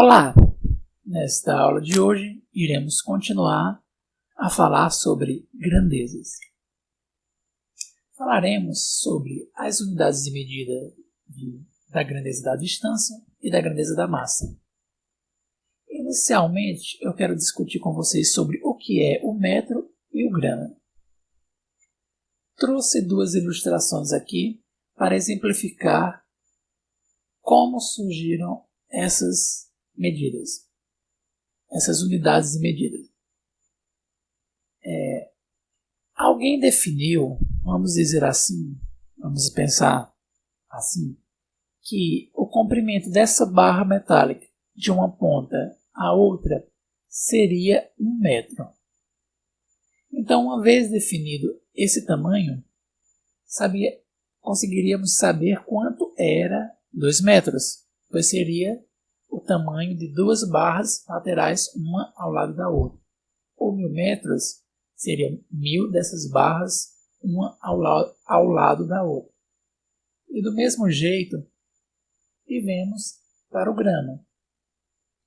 Olá! Nesta aula de hoje iremos continuar a falar sobre grandezas. Falaremos sobre as unidades de medida da grandeza da distância e da grandeza da massa. Inicialmente, eu quero discutir com vocês sobre o que é o metro e o grama. Trouxe duas ilustrações aqui para exemplificar como surgiram essas medidas, essas unidades de medida. Alguém definiu, vamos dizer assim, vamos pensar assim, que o comprimento dessa barra metálica de uma ponta à outra seria 1 metro. Então, uma vez definido esse tamanho, conseguiríamos saber quanto era 2 metros, pois seria o tamanho de duas barras laterais, uma ao lado da outra. Ou 1000 metros seria 1000 dessas barras, uma ao lado da outra. E do mesmo jeito, vivemos para o grama.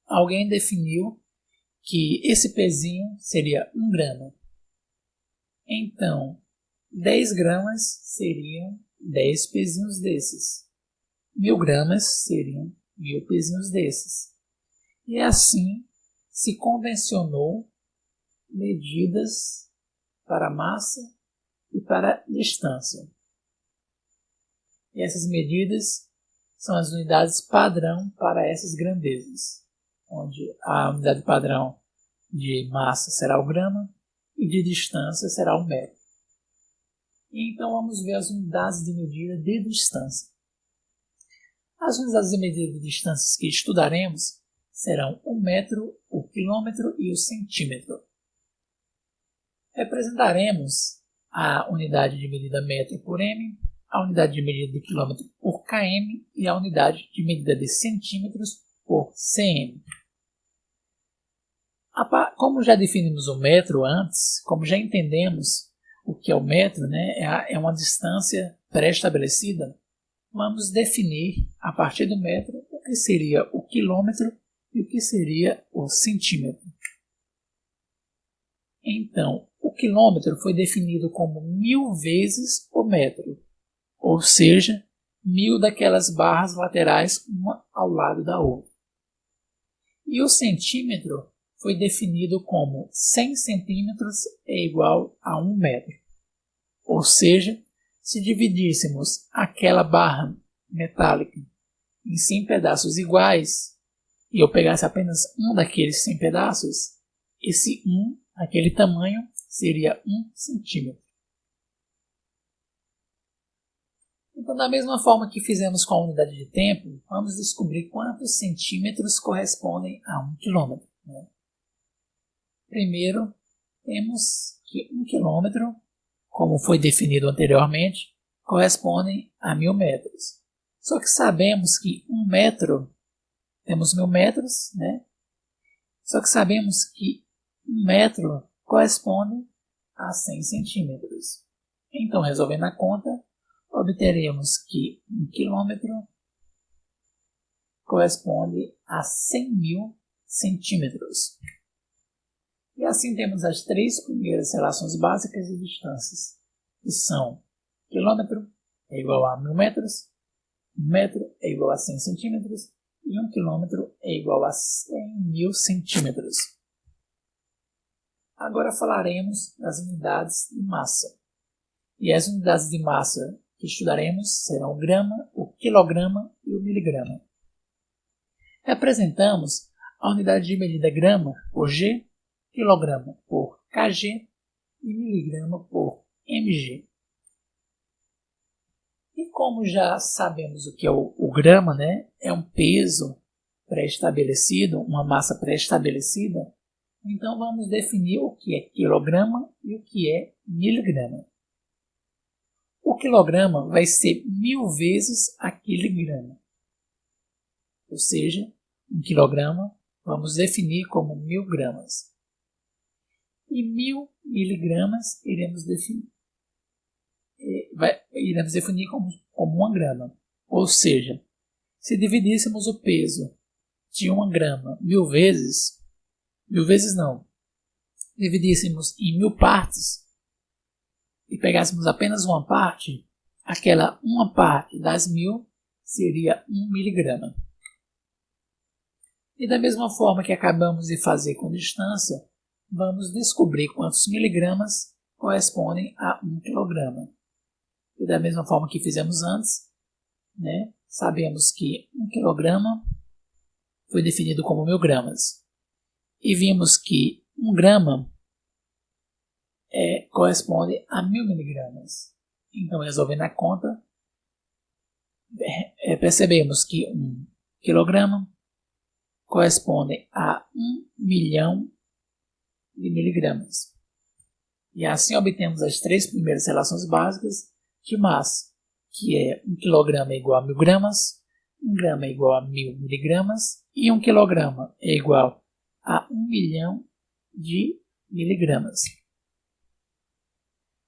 Alguém definiu que esse pezinho seria 1 grama. Então, 10 gramas seriam 10 pezinhos desses. 1000 gramas seriam 1000 pezinhos desses. E assim se convencionou medidas para massa e para distância. E essas medidas são as unidades padrão para essas grandezas, onde a unidade padrão de massa será o grama e de distância será o metro. E então vamos ver as unidades de medida de distância. As unidades de medida de distâncias que estudaremos serão o metro, o quilômetro e o centímetro. Representaremos a unidade de medida metro por m, a unidade de medida de quilômetro por km e a unidade de medida de centímetros por cm. Como já definimos o metro antes, como já entendemos o que é o metro, é uma distância pré-estabelecida, vamos definir, a partir do metro, o que seria o quilômetro e o que seria o centímetro. Então, o quilômetro foi definido como 1000 vezes o metro, ou seja, 1000 daquelas barras laterais, uma ao lado da outra. E o centímetro foi definido como 100 centímetros é igual a 1 metro. Ou seja, se dividíssemos aquela barra metálica em 100 pedaços iguais e eu pegasse apenas um daqueles 100 pedaços, aquele tamanho, seria 1 centímetro. Então, da mesma forma que fizemos com a unidade de tempo, vamos descobrir quantos centímetros correspondem a 1 quilômetro. Primeiro, temos que 1 quilômetro, como foi definido anteriormente, corresponde a 1000 metros. Só que sabemos que 1 metro, temos 1000 metros, Só que sabemos que 1 metro corresponde a 100 centímetros. Então, resolvendo a conta, obteremos que 1 quilômetro corresponde a 100.000 centímetros. E assim temos as 3 primeiras relações básicas de distâncias, que são quilômetro é igual a 1000 metros, 1 metro é igual a 100 centímetros e 1 quilômetro é igual a 100.000 centímetros. Agora falaremos das unidades de massa. E as unidades de massa que estudaremos serão o grama, o quilograma e o miligrama. Representamos a unidade de medida grama por G, quilograma por kg e miligrama por mg. E como já sabemos o que é o grama, é um peso pré-estabelecido, uma massa pré-estabelecida, então vamos definir o que é quilograma e o que é miligrama. O quilograma vai ser 1000 vezes aquele grama. Ou seja, 1 quilograma vamos definir como 1000 gramas. E 1000 miligramas iremos definir como 1 grama. Ou seja, se dividíssemos o peso de 1 grama 1000 vezes, 1000 vezes não, dividíssemos em 1000 partes e pegássemos apenas uma parte, aquela uma parte das 1000 seria 1 miligrama. E da mesma forma que acabamos de fazer com distância, vamos descobrir quantos miligramas correspondem a 1 quilograma. E da mesma forma que fizemos antes, sabemos que 1 quilograma foi definido como 1000 gramas. E vimos que 1 grama corresponde a 1000 miligramas. Então, resolvendo a conta, percebemos que 1 quilograma corresponde a 1 milhão de miligramas. E assim obtemos as 3 primeiras relações básicas de massa, que é 1 quilograma é igual a 1000 gramas, 1 grama é igual a 1000 miligramas e 1 quilograma é igual a 1 milhão de miligramas.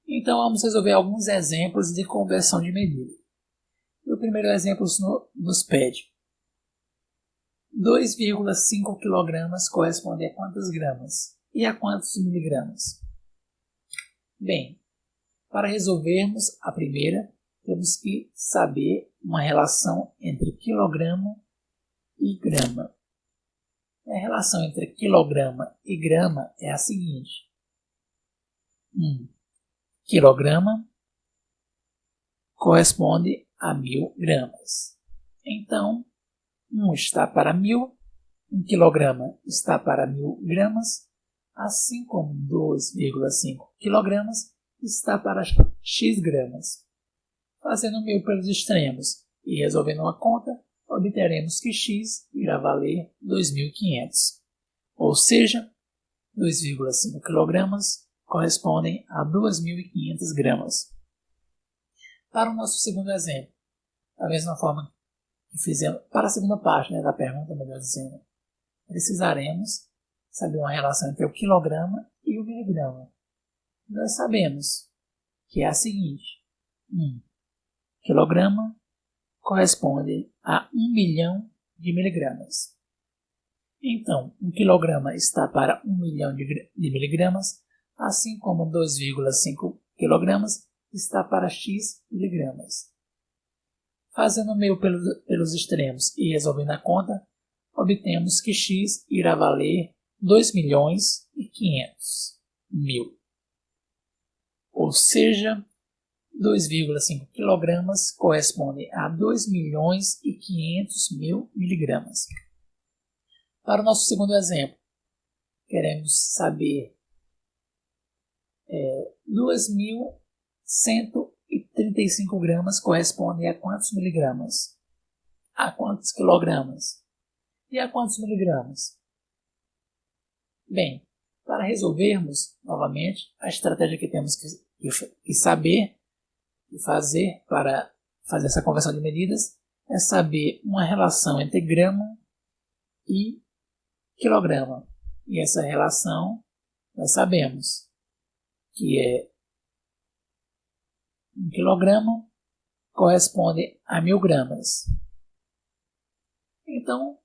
Então vamos resolver alguns exemplos de conversão de medida. O primeiro exemplo nos pede 2,5 kg corresponde a quantas gramas e a quantos miligramas? Bem, para resolvermos a primeira, temos que saber uma relação entre quilograma e grama. A relação entre quilograma e grama é a seguinte: 1 quilograma corresponde a 1000 gramas. Então, 1 está para 1000, 1 quilograma está para 1000 gramas, assim como 2,5 quilogramas está para x gramas. Fazendo 1000 pelos extremos e resolvendo uma conta, obteremos que x irá valer 2.500. Ou seja, 2,5 kg correspondem a 2.500 gramas. Para o nosso segundo exemplo, da mesma forma que fizemos para a segunda parte da pergunta, melhor dizendo, precisaremos saber uma relação entre o quilograma e o miligrama. Nós sabemos que é a seguinte: 1 quilograma corresponde a 1 milhão de miligramas. Então, 1 quilograma está para 1 milhão de miligramas, assim como 2,5 quilogramas está para x miligramas. Fazendo 1000 pelos extremos e resolvendo a conta, obtemos que x irá valer 2.500.000. Ou seja, 2,5 kg corresponde a 2.500.000 miligramas. Para o nosso segundo exemplo, queremos saber 2.135 gramas corresponde a quantos miligramas? A quantos quilogramas? E a quantos miligramas? Bem, para resolvermos, novamente, a estratégia que temos que saber e fazer para fazer essa conversão de medidas é saber uma relação entre grama e quilograma. E essa relação nós sabemos que é 1 quilograma corresponde a 1000 gramas. Então,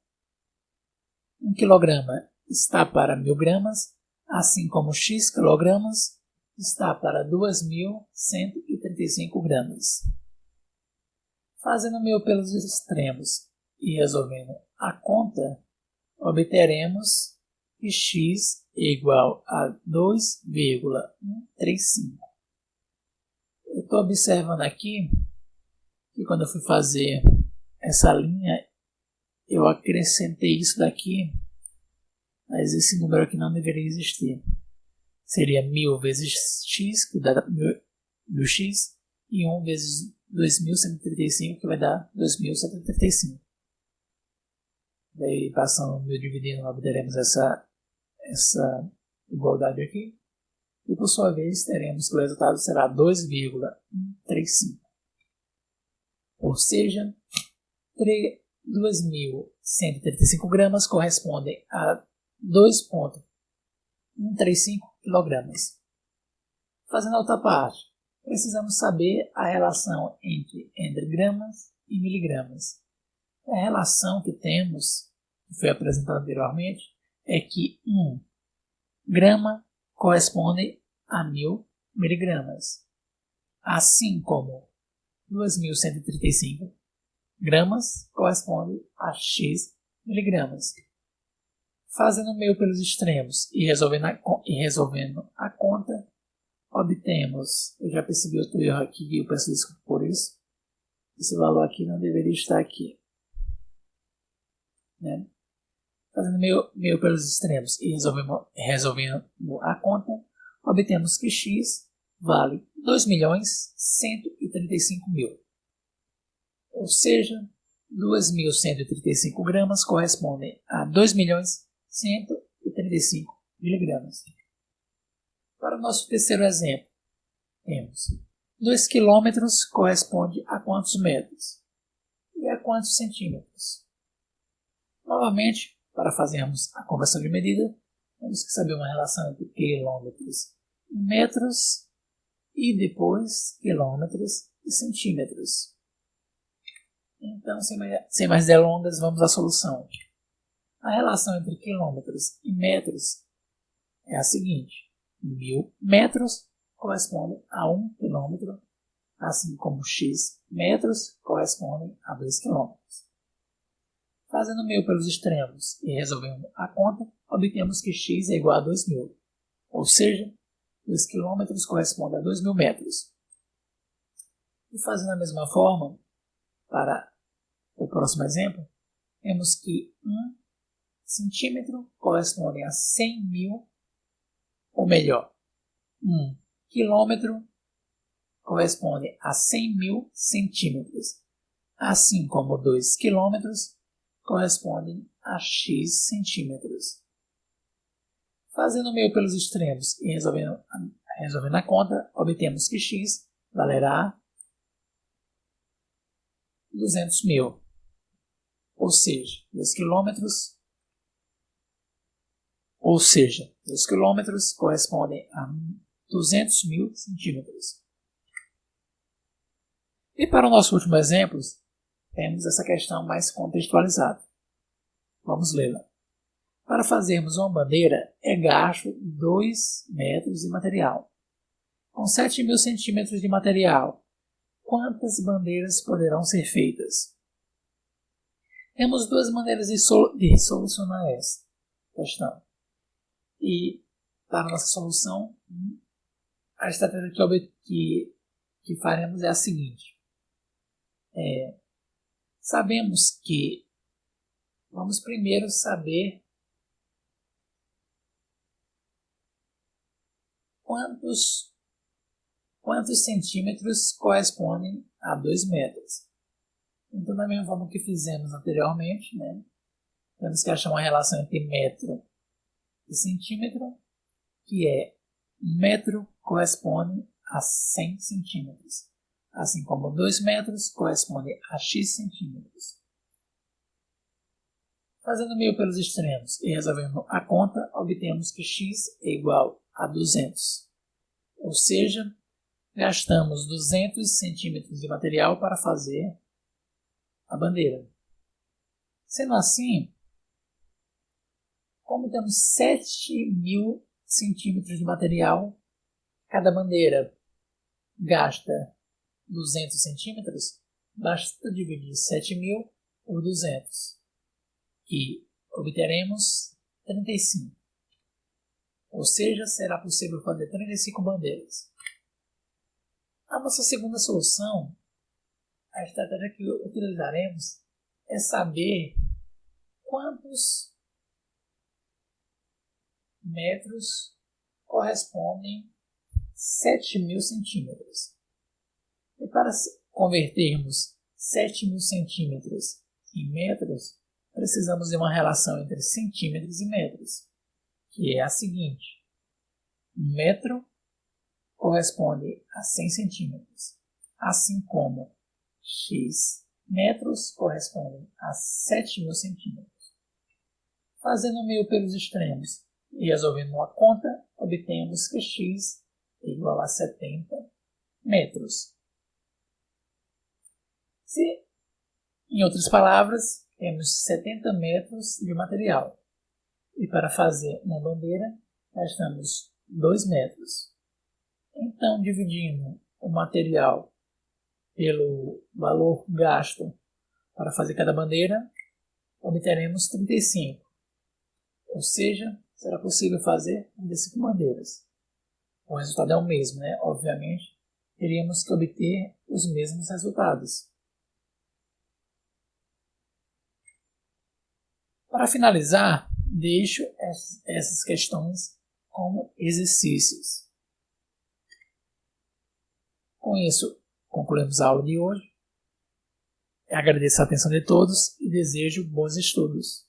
1 quilograma está para 1000 gramas, assim como x quilogramas está para 2.135 gramas. Fazendo 1000 pelos extremos e resolvendo a conta, obteremos que x é igual a 2,135. Eu estou observando aqui que quando eu fui fazer essa linha, eu acrescentei isso daqui, mas esse número aqui não deveria existir. Seria 1000 vezes x, que dá 1000x, e 1 vezes 2.135, que vai dar 2.135. Daí, passando 1000 dividindo, obteremos essa igualdade aqui. E, por sua vez, teremos que o resultado será 2,135. Ou seja, 2.135 gramas correspondem a 2,135 quilogramas. Fazendo a outra parte, precisamos saber a relação entre gramas e miligramas. A relação que temos que foi apresentado anteriormente, é que 1 grama corresponde a 1000 miligramas, assim como 2.135 gramas corresponde a X miligramas. Fazendo o meio pelos extremos e resolvendo a conta, obtemos, eu já percebi outro erro aqui, eu peço desculpa por isso, esse valor aqui não deveria estar aqui, né? Fazendo meio pelos extremos e resolvendo a conta, obtemos que X vale 2.135.000. Ou seja, 2.135 gramas correspondem a 2.135 miligramas. Para o nosso terceiro exemplo, temos 2 quilômetros corresponde a quantos metros? E a quantos centímetros? Novamente, para fazermos a conversão de medida, temos que saber uma relação entre quilômetros e metros e depois quilômetros e centímetros. Então, sem mais delongas, vamos à solução. A relação entre quilômetros e metros é a seguinte: 1000 metros corresponde a 1 quilômetro, assim como X metros correspondem a 2 quilômetros. Fazendo meio pelos extremos e resolvendo a conta, obtemos que X é igual a 2.000, ou seja, 2 quilômetros corresponde a 2.000 metros. E fazendo a mesma forma, para o próximo exemplo, temos que 1 centímetro corresponde a 100.000, ou melhor, 1 quilômetro corresponde a 100.000 centímetros, assim como 2 quilômetros correspondem a X centímetros. Fazendo meio pelos extremos e resolvendo a conta, obtemos que X valerá 200.000, ou seja, 2 quilômetros correspondem a 200.000 centímetros. E para o nosso último exemplo, temos essa questão mais contextualizada. Vamos lê-la. Para fazermos uma bandeira, é gasto 2 metros de material. Com 7.000 centímetros de material, quantas bandeiras poderão ser feitas? Temos duas maneiras de solucionar essa questão. E para a nossa solução, a estratégia que faremos é a seguinte. Sabemos que vamos primeiro saber quantos centímetros correspondem a 2 metros. Então, da mesma forma que fizemos anteriormente, né, temos que achar uma relação entre metro e centímetro, que é 1 metro corresponde a 100 centímetros, assim como 2 metros corresponde a X centímetros. Fazendo meio pelos extremos e resolvendo a conta, obtemos que X é igual a 200. Ou seja, gastamos 200 centímetros de material para fazer a bandeira. Sendo assim, como temos 7.000 centímetros de material, cada bandeira gasta 200 centímetros, basta dividir 7.000 por 200, e obteremos 35. Ou seja, será possível fazer 35 bandeiras. A nossa segunda solução, a estratégia que utilizaremos, é saber quantos metros correspondem 7.000 centímetros. E para convertermos 7.000 centímetros em metros, precisamos de uma relação entre centímetros e metros, que é a seguinte: 1 metro corresponde a 100 centímetros, assim como X metros correspondem a 7.000 centímetros. Fazendo meio pelos extremos e resolvendo uma conta, obtemos que X é igual a 70 metros. Em outras palavras, temos 70 metros de material. E para fazer uma bandeira, gastamos 2 metros. Então, dividindo o material pelo valor gasto para fazer cada bandeira, obteremos 35. Ou seja, será possível fazer 35 bandeiras. O resultado é o mesmo, né? Obviamente, teríamos que obter os mesmos resultados. Para finalizar, deixo essas questões como exercícios. Com isso, concluímos a aula de hoje. Agradeço a atenção de todos e desejo bons estudos.